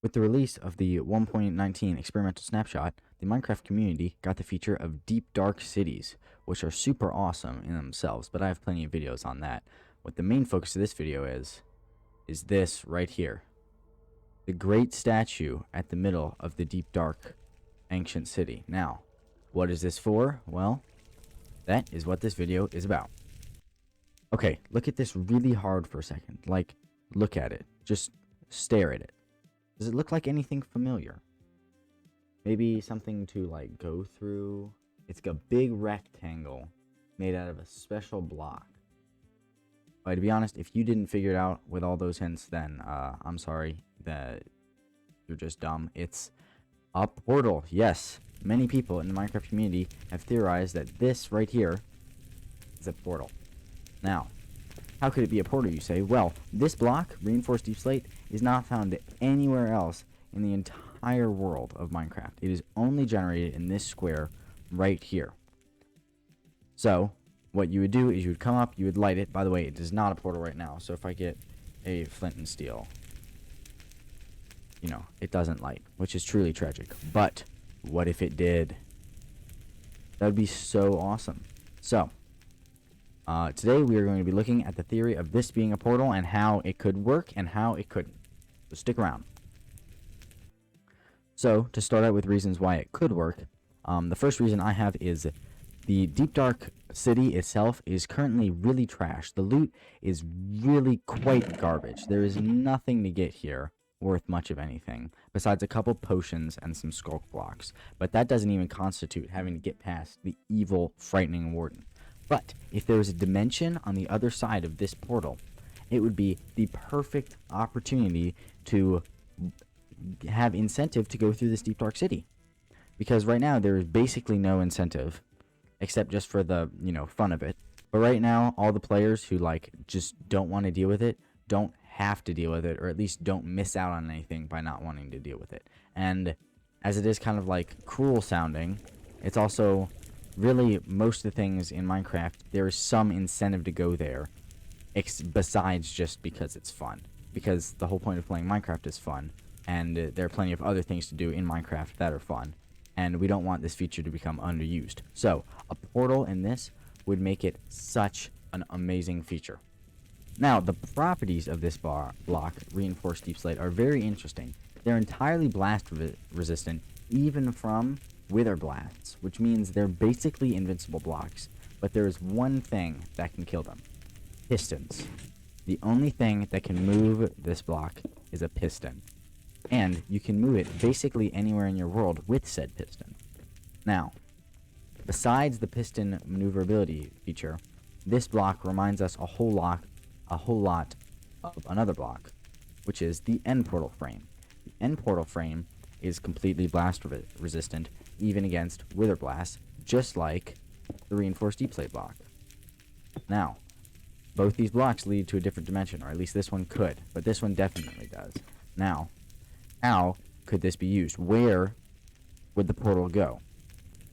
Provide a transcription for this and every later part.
With the release of the 1.19 experimental snapshot, the Minecraft community got the feature of deep dark cities, which are super awesome in themselves, but I have plenty of videos on that. What the main focus of this video is this right here. The great statue at the middle of the deep dark ancient city. Now, what is this for? Well, that is what this video is about. Okay, look at this really hard for a second. Like, look at it. Just stare at it. Does it look like anything familiar? Maybe something to, like, go through? It's a big rectangle made out of a special block. But to be honest, if you didn't figure it out with all those hints, then I'm sorry that you're just dumb. It's a portal. Yes, many people in the Minecraft community have theorized that this right here is a portal. Now, how could it be a portal, you say? Well, this block, reinforced deep slate, is not found anywhere else in the entire world of Minecraft. It is only generated in this square right here. So, what you would do is you would come up, you would light it. By the way, it is not a portal right now, so if I get a flint and steel, you know, it doesn't light, which is truly tragic. But what if it did? That would be so awesome. So, today we are going to be looking at the theory of this being a portal and how it could work and how it couldn't. So stick around. So, to start out with reasons why it could work, the first reason I have is the Deep Dark City itself is currently really trash. The loot is really quite garbage. There is nothing to get here worth much of anything, besides a couple potions and some skulk blocks. But that doesn't even constitute having to get past the evil, frightening warden. But if there was a dimension on the other side of this portal, it would be the perfect opportunity to have incentive to go through this Deep Dark City. Because right now there is basically no incentive, except just for the, you know, fun of it. But right now, all the players who, like, just don't want to deal with it, don't have to deal with it, or at least don't miss out on anything by not wanting to deal with it. And as it is kind of, like, cruel sounding, it's also really most of the things in Minecraft, there is some incentive to go there, besides just because it's fun. Because the whole point of playing Minecraft is fun, and there are plenty of other things to do in Minecraft that are fun. And we don't want this feature to become underused. So, a portal in this would make it such an amazing feature. Now, the properties of this block, reinforced deep slate, are very interesting. They're entirely blast resistant, even from wither blasts, which means they're basically invincible blocks. But there is one thing that can kill them. Pistons. The only thing that can move this block is a piston. And you can move it basically anywhere in your world with said piston. Now, besides the piston maneuverability feature, this block reminds us a whole lot of another block, which is the end portal frame. The end portal frame is completely blast resistant, even against wither blasts, just like the reinforced deep slate block. Now, both these blocks lead to a different dimension, or at least this one could, but this one definitely does. Now, how could this be used? Where would the portal go?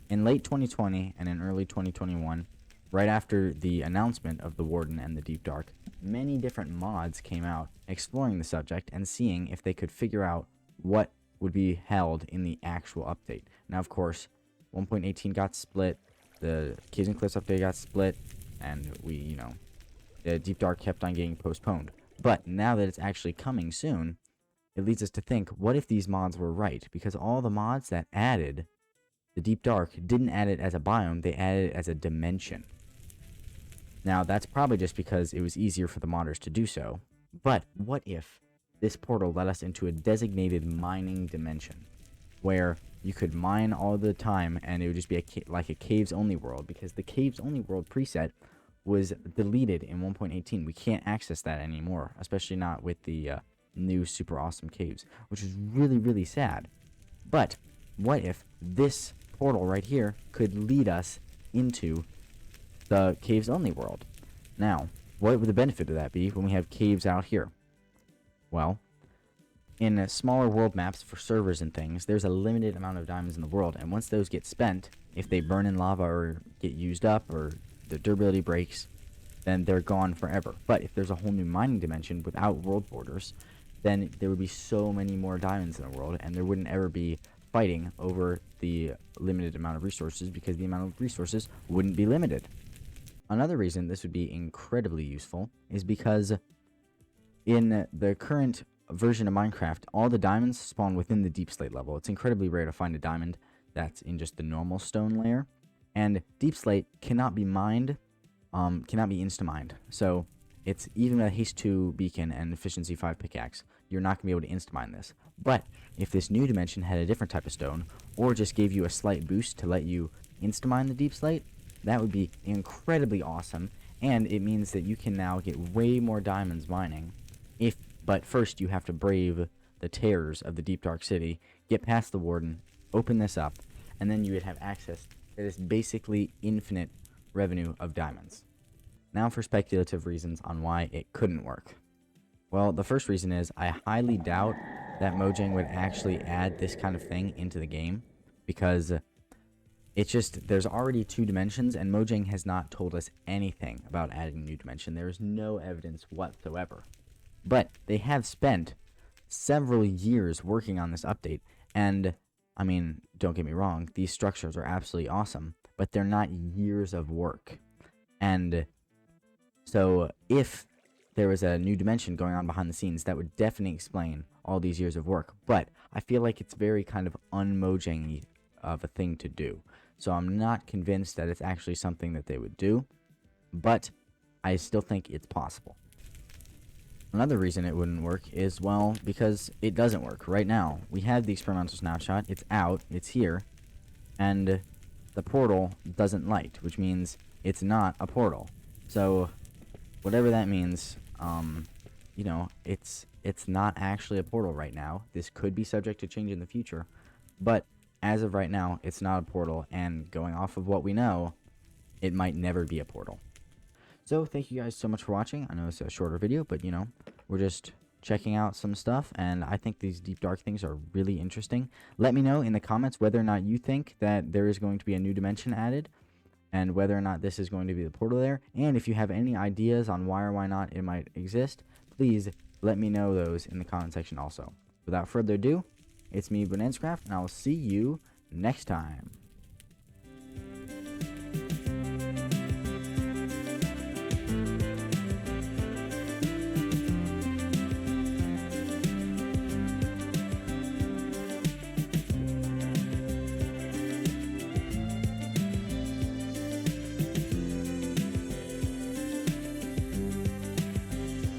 In late 2020 and in early 2021, right after the announcement of the Warden and the Deep Dark, many different mods came out exploring the subject and seeing if they could figure out what would be held in the actual update. Now, of course, 1.18 got split, the Caves and Cliffs update got split, and the Deep Dark kept on getting postponed. But now that it's actually coming soon, it leads us to think, what if these mods were right? Because all the mods that added the Deep Dark didn't add it as a biome, they added it as a dimension. Now, that's probably just because it was easier for the modders to do so. But what if this portal led us into a designated mining dimension, where you could mine all the time, and it would just be like a caves-only world, because the caves-only world preset was deleted in 1.18. We can't access that anymore, especially not with the new super awesome caves, which is really, really sad. But what if this portal right here could lead us into the caves only world? Now, what would the benefit of that be when we have caves out here? Well, in smaller world maps for servers and things, there's a limited amount of diamonds in the world, and once those get spent, if they burn in lava or get used up or the durability breaks, then they're gone forever. But if there's a whole new mining dimension without world borders, then there would be so many more diamonds in the world, and there wouldn't ever be fighting over the limited amount of resources, because the amount of resources wouldn't be limited. Another reason this would be incredibly useful is because in the current version of Minecraft, all the diamonds spawn within the deep slate level. It's incredibly rare to find a diamond that's in just the normal stone layer, and deep slate cannot be mined, cannot be insta-mined. So it's even a haste 2 beacon and efficiency 5 pickaxe, you're not going to be able to insta-mine this. But if this new dimension had a different type of stone, or just gave you a slight boost to let you insta-mine the deep slate, that would be incredibly awesome, and it means that you can now get way more diamonds mining. But first you have to brave the terrors of the deep dark city, get past the warden, open this up, and then you would have access to this basically infinite revenue of diamonds. Now for speculative reasons on why it couldn't work. Well, the first reason is I highly doubt that Mojang would actually add this kind of thing into the game, because it's just, there's already 2 dimensions, and Mojang has not told us anything about adding a new dimension. There is no evidence whatsoever. But they have spent several years working on this update, and I mean, don't get me wrong, these structures are absolutely awesome, but they're not years of work. And so if there was a new dimension going on behind the scenes, that would definitely explain all these years of work. But I feel like it's very kind of un-Mojang-y of a thing to do. So I'm not convinced that it's actually something that they would do, but I still think it's possible. Another reason it wouldn't work is, well, because it doesn't work right now. We have the experimental snapshot, it's out, it's here, and the portal doesn't light, which means it's not a portal. So whatever that means, you know, it's not actually a portal right now. This could be subject to change in the future, but as of right now, it's not a portal, and going off of what we know, it might never be a portal. So thank you guys so much for watching. I know it's a shorter video, but you know, we're just checking out some stuff, and I think these deep dark things are really interesting. Let me know in the comments whether or not you think that there is going to be a new dimension added, and whether or not this is going to be the portal there. And if you have any ideas on why or why not it might exist, please let me know those in the comment section also. Without further ado, it's me, Bonenscraft, and I will see you next time.